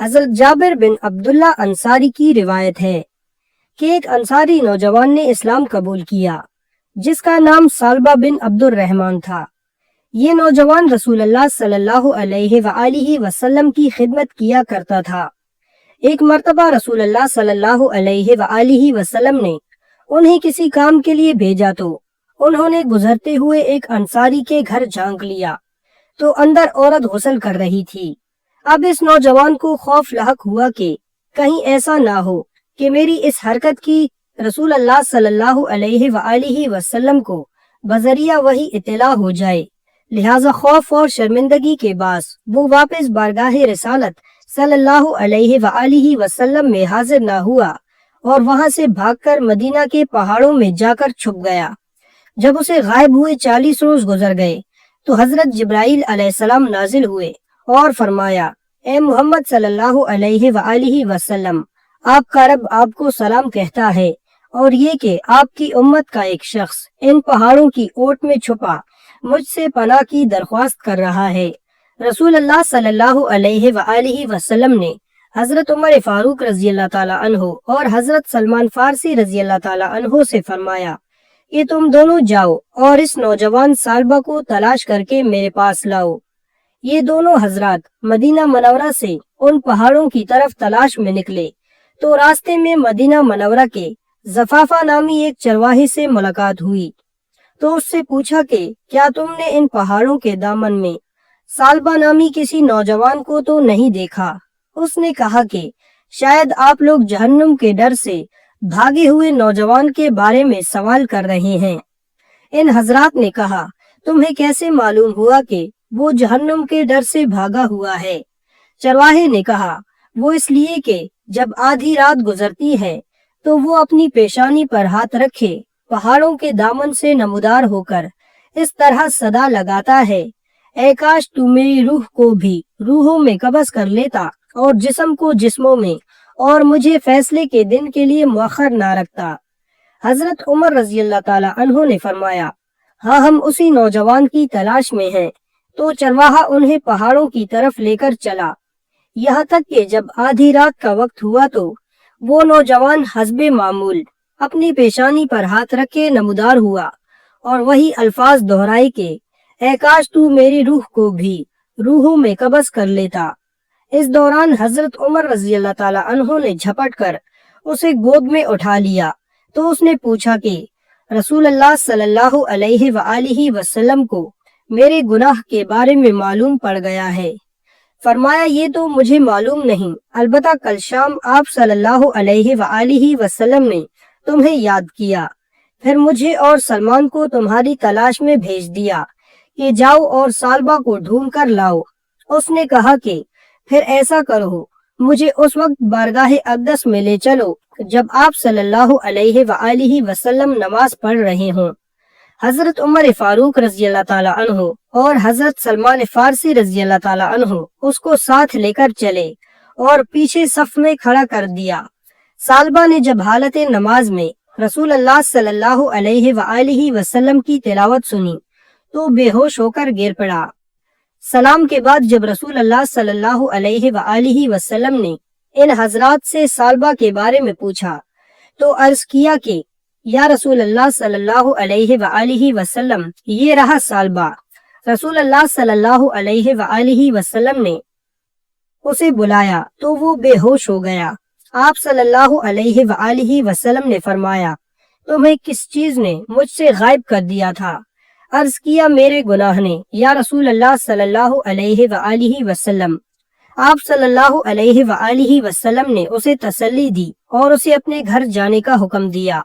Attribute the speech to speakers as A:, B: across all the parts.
A: حضرت جابر بن عبداللہ انصاری کی روایت ہے کہ ایک انصاری نوجوان نے اسلام قبول کیا جس کا نام سالبہ بن عبد الرحمن تھا۔ یہ نوجوان رسول اللہ صلی اللہ علیہ وآلہ وسلم کی خدمت کیا کرتا تھا۔ ایک مرتبہ رسول اللہ صلی اللہ علیہ وآلہ وسلم نے انہیں کسی کام کے لیے بھیجا تو انہوں نے گزرتے ہوئے ایک انصاری کے گھر جھانک لیا تو اندر عورت غسل کر رہی تھی۔ اب اس نوجوان کو خوف لاحق ہوا کہ کہیں ایسا نہ ہو کہ میری اس حرکت کی رسول اللہ صلی اللہ علیہ وآلہ وسلم کو بذریعہ وحی اطلاع ہو جائے، لہٰذا خوف اور شرمندگی کے باعث وہ واپس بارگاہ رسالت صلی اللہ علیہ وآلہ وسلم میں حاضر نہ ہوا اور وہاں سے بھاگ کر مدینہ کے پہاڑوں میں جا کر چھپ گیا۔ جب اسے غائب ہوئے 40 روز گزر گئے تو حضرت جبرائیل علیہ السلام نازل ہوئے اور فرمایا، اے محمد صلی اللہ علیہ وآلہ وسلم، آپ کا رب آپ کو سلام کہتا ہے اور یہ کہ آپ کی امت کا ایک شخص ان پہاڑوں کی اوٹ میں چھپا مجھ سے پناہ کی درخواست کر رہا ہے۔ رسول اللہ صلی اللہ علیہ وآلہ وسلم نے حضرت عمر فاروق رضی اللہ تعالیٰ عنہ اور حضرت سلمان فارسی رضی اللہ تعالیٰ عنہ سے فرمایا کہ تم دونوں جاؤ اور اس نوجوان سالبہ کو تلاش کر کے میرے پاس لاؤ۔ یہ دونوں حضرات مدینہ منورہ سے ان پہاڑوں کی طرف تلاش میں نکلے تو راستے میں مدینہ منورہ کے زفافہ نامی ایک چرواہے سے ملاقات ہوئی تو اس سے پوچھا کہ کیا تم نے ان پہاڑوں کے دامن میں سالبہ نامی کسی نوجوان کو تو نہیں دیکھا؟ اس نے کہا کہ شاید آپ لوگ جہنم کے ڈر سے بھاگے ہوئے نوجوان کے بارے میں سوال کر رہے ہیں۔ ان حضرات نے کہا، تمہیں کیسے معلوم ہوا کہ وہ جہنم کے ڈر سے بھاگا ہوا ہے؟ چرواہے نے کہا، وہ اس لیے کہ جب آدھی رات گزرتی ہے تو وہ اپنی پیشانی پر ہاتھ رکھے پہاڑوں کے دامن سے نمودار ہو کر اس طرح صدا لگاتا ہے، اے کاش تو میری روح کو بھی روحوں میں قبض کر لیتا اور جسم کو جسموں میں، اور مجھے فیصلے کے دن کے لیے مؤخر نہ رکھتا۔ حضرت عمر رضی اللہ تعالی عنہ نے فرمایا، ہاں ہم اسی نوجوان کی تلاش میں ہیں۔ تو چرواہا انہیں پہاڑوں کی طرف لے کر چلا، یہاں تک کہ جب آدھی رات کا وقت ہوا تو وہ نوجوان حسب معمول اپنی پیشانی پر ہاتھ رکھے نمودار ہوا اور وہی الفاظ دہرائے کہ اے کاش تو میری روح کو بھی روحوں میں قبض کر لیتا۔ اس دوران حضرت عمر رضی اللہ تعالی عنہ نے جھپٹ کر اسے گود میں اٹھا لیا تو اس نے پوچھا کہ رسول اللہ صلی اللہ علیہ وآلہ وسلم کو میرے گناہ کے بارے میں معلوم پڑ گیا ہے؟ فرمایا، یہ تو مجھے معلوم نہیں، البتہ کل شام آپ صلی اللہ علیہ وآلہ وسلم نے تمہیں یاد کیا، پھر مجھے اور سلمان کو تمہاری تلاش میں بھیج دیا کہ جاؤ اور سالبہ کو ڈھونڈ کر لاؤ۔ اس نے کہا کہ پھر ایسا کرو، مجھے اس وقت بارگاہ اقدس میں لے چلو جب آپ صلی اللہ علیہ وآلہ وسلم نماز پڑھ رہے ہوں۔ حضرت عمر فاروق رضی اللہ تعالیٰ عنہ اور حضرت سلمان فارسی رضی اللہ تعالیٰ عنہ اس کو ساتھ لے کر چلے اور پیچھے صف میں کھڑا کر دیا۔ سالبہ نے جب حالت نماز میں رسول اللہ صلی اللہ علیہ وآلہ وسلم کی تلاوت سنی تو بے ہوش ہو کر گر پڑا۔ سلام کے بعد جب رسول اللہ صلی اللہ علیہ وآلہ وسلم نے ان حضرات سے سالبہ کے بارے میں پوچھا تو عرض کیا کہ یا رسول اللہ صلی اللہ علیہ وآلہ وسلم، یہ رہا سالبہ۔ رسول اللہ صلی اللہ علیہ وآلہ وسلم نے اسے بلایا تو وہ بے ہوش ہو گیا۔ آپ صلی اللہ علیہ وآلہ وسلم نے فرمایا، تمہیں کس چیز نے مجھ سے غائب کر دیا تھا؟ عرض کیا، میرے گناہ نے یا رسول اللہ صلی اللہ علیہ وآلہ وسلم۔ آپ صلی اللہ علیہ وآلہ وسلم نے اسے تسلی دی اور اسے اپنے گھر جانے کا حکم دیا،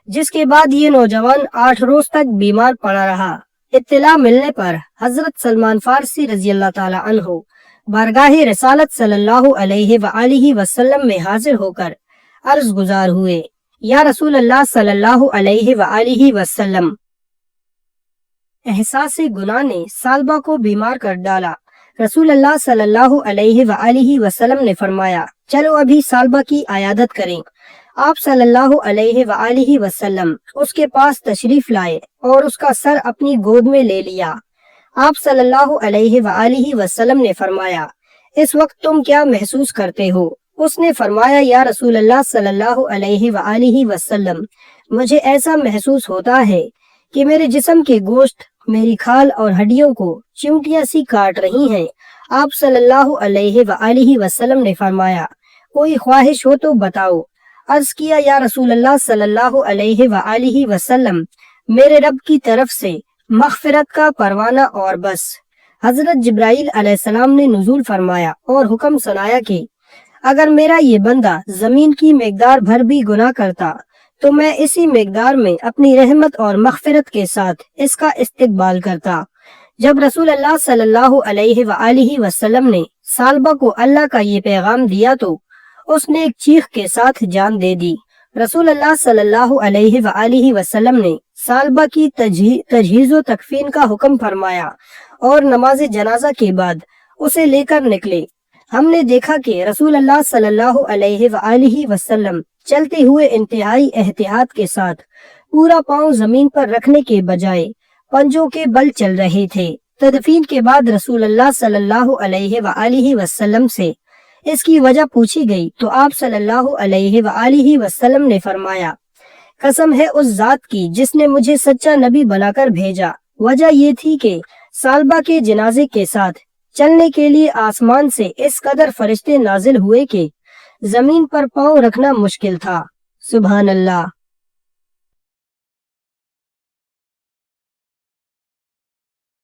A: جس کے بعد یہ نوجوان 8 روز تک بیمار پڑا رہا۔ اطلاع ملنے پر حضرت سلمان فارسی رضی اللہ تعالی عنہ بارگاہ رسالت صلی اللہ علیہ وآلہ وسلم میں حاضر ہو کر عرض گزار ہوئے، یا رسول اللہ صلی اللہ علیہ وآلہ وسلم، احساس گناہ نے سالبہ کو بیمار کر ڈالا۔ رسول اللہ صلی اللہ علیہ وآلہ وسلم نے فرمایا، چلو ابھی سالبہ کی عیادت کریں۔ آپ صلی اللہ علیہ وآلہ وسلم اس کے پاس تشریف لائے اور اس کا سر اپنی گود میں لے لیا۔ آپ صلی اللہ علیہ وآلہ وسلم نے فرمایا، اس وقت تم کیا محسوس کرتے ہو؟ اس نے فرمایا یا رسول اللہ صلی اللہ علیہ وآلہ وسلم، مجھے ایسا محسوس ہوتا ہے کہ میرے جسم کے گوشت میری کھال اور ہڈیوں کو چیونٹیاں سی کاٹ رہی ہیں۔ آپ صلی اللہ علیہ وآلہ وسلم نے فرمایا کوئی خواہش ہو تو بتاؤ۔ عرض کیا یا رسول اللہ صلی اللہ علیہ وآلہ وسلم، میرے رب کی طرف سے مغفرت کا پروانہ اور بس۔ حضرت جبرائیل علیہ السلام نے نزول فرمایا اور حکم سنایا کہ اگر میرا یہ بندہ زمین کی مقدار بھر بھی گناہ کرتا تو میں اسی مقدار میں اپنی رحمت اور مغفرت کے ساتھ اس کا استقبال کرتا۔ جب رسول اللہ صلی اللہ علیہ وآلہ وسلم نے ثعلبہ کو اللہ کا یہ پیغام دیا تو اس نے ایک چیخ کے ساتھ جان دے دی۔ رسول اللہ صلی اللہ علیہ وآلہ وسلم نے ثعلبہ کی تجہیز و تکفین کا حکم فرمایا اور نماز جنازہ کے بعد اسے لے کر نکلے۔ ہم نے دیکھا کہ رسول اللہ صلی اللہ علیہ وآلہ وسلم چلتے ہوئے انتہائی احتیاط کے ساتھ پورا پاؤں زمین پر رکھنے کے بجائے پنجوں کے بل چل رہے تھے۔ تدفین کے بعد رسول اللہ صلی اللہ علیہ وآلہ وسلم سے اس کی وجہ پوچھی گئی تو آپ صلی اللہ علیہ وآلہ وسلم نے فرمایا قسم ہے اس ذات کی جس نے مجھے سچا نبی بنا کر بھیجا، وجہ یہ تھی کہ ثعلبہ کے جنازے کے ساتھ چلنے کے لیے آسمان سے اس قدر فرشتے نازل ہوئے کہ زمین پر پاؤں رکھنا مشکل تھا۔ سبحان اللہ۔